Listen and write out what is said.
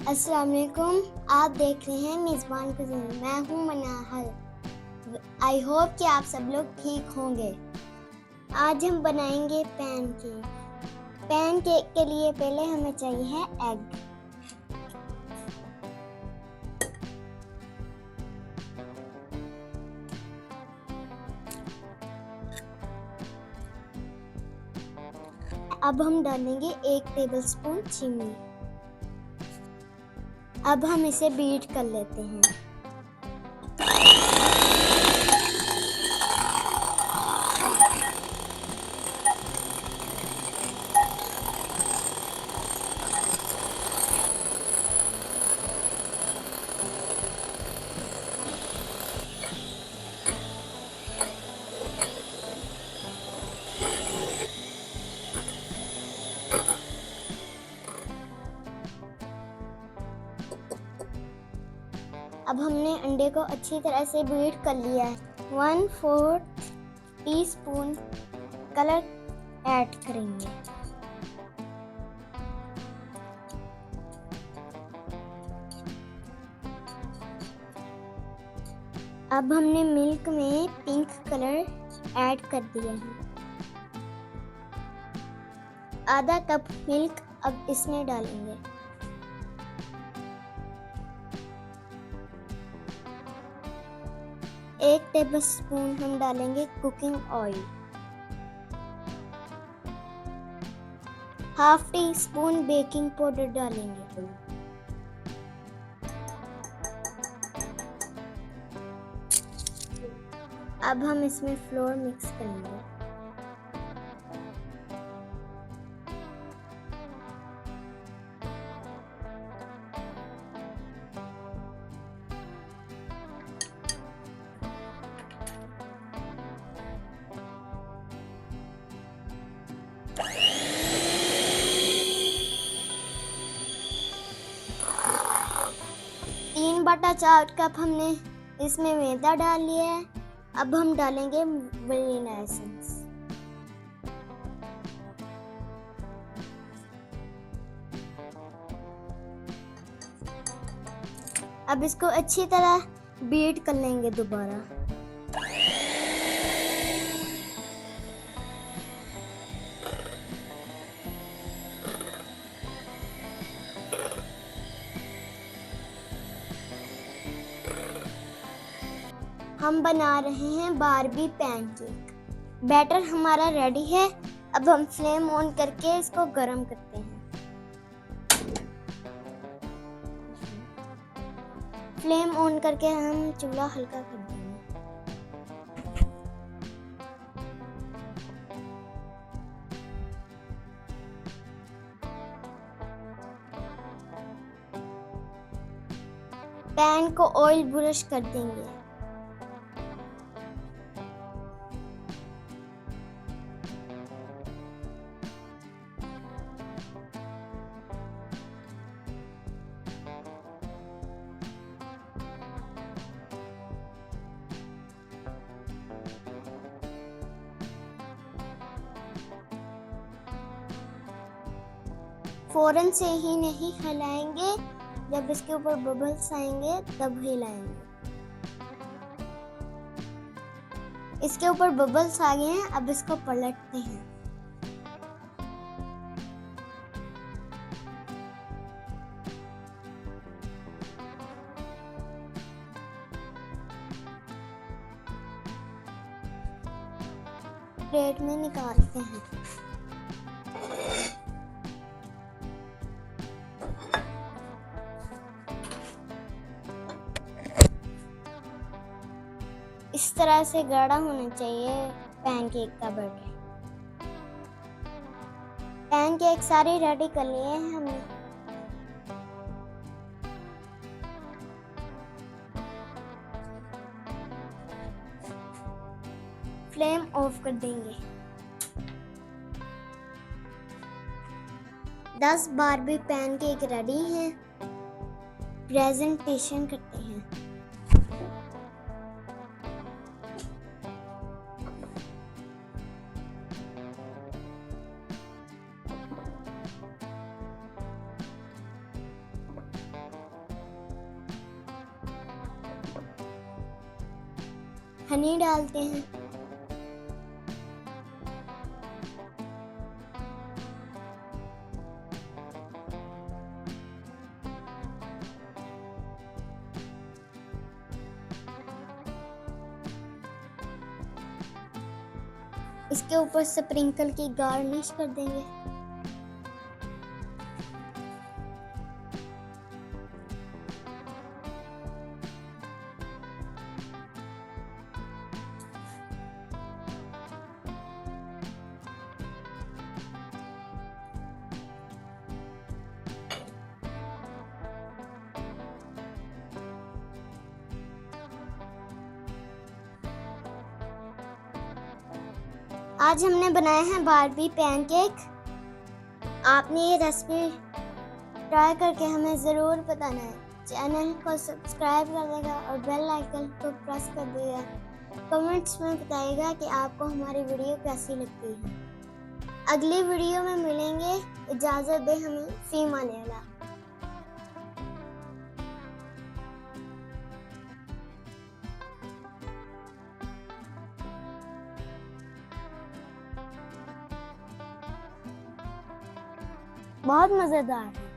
अस्सलाम वालेकुम। आप देख रहे हैं मेज़बान कुज़ीन। मैं हूं मनाहल। आई होप कि आप सब लोग ठीक होंगे। आज हम बनाएंगे पैनकेक। पैनकेक के लिए पहले हमें चाहिए है एग। अब हम डालेंगे 1 टेबलस्पून चीनी। अब हम इसे बीट कर लेते हैं। अब हमने अंडे को अच्छी तरह से बीट कर लिया है। 1/4 टीस्पून कलर ऐड करेंगे। अब हमने मिल्क में पिंक कलर ऐड कर दिया है। आधा कप मिल्क अब इसमें डालेंगे। एक टेबलस्पून हम डालेंगे cooking oil. 1/2 teaspoon baking powder डालेंगे। अब हम इसमें फ्लोर मिक्स करेंगे। तीन बटा 4 कप हमने इसमें मैदा डाल लिया है। अब हम डालेंगे वनीला एसेंस। अब इसको अच्छी तरह बीट कर लेंगे दोबारा। हम बना रहे हैं बारबी पैनकेक। बैटर हमारा रेडी है। अब हम फ्लेम ऑन करके इसको गरम करते हैं। फ्लेम ऑन करके हम चूल्हा हल्का कर देंगे। पैन को ऑयल ब्रश कर देंगे। फौरन से ही नहीं हिलाएंगे, जब इसके ऊपर बबल्स आएंगे तब हिलाएंगे। इसके ऊपर बबल्स आ गए हैं। अब इसको पलटते हैं। प्लेट में निकालते हैं। इस तरह से गाढ़ा होना चाहिए पैनकेक का बैटर। पैनकेक सारे रेडी कर लिए हैं हमने। फ्लेम ऑफ कर देंगे। 10 बारबी पैनकेक रेडी हैं। प्रेजेंटेशन करते हैं। हनी डालते हैं। इसके ऊपर स्प्रिंकल की गार्निश कर देंगे। आज हमने बनाए हैं बारबी पैनकेक। आपने ये रेसिपी ट्राई करके हमें ज़रूर बताना है। चैनल को सब्सक्राइब कर देगा और बेल आइकन को प्रेस कर देगा। कमेंट्स में बताइएगा कि आपको हमारी वीडियो कैसी लगती है। अगली वीडियो में मिलेंगे। इजाज़त दें हमें, फी अमान। बहुत मज़ेदार है।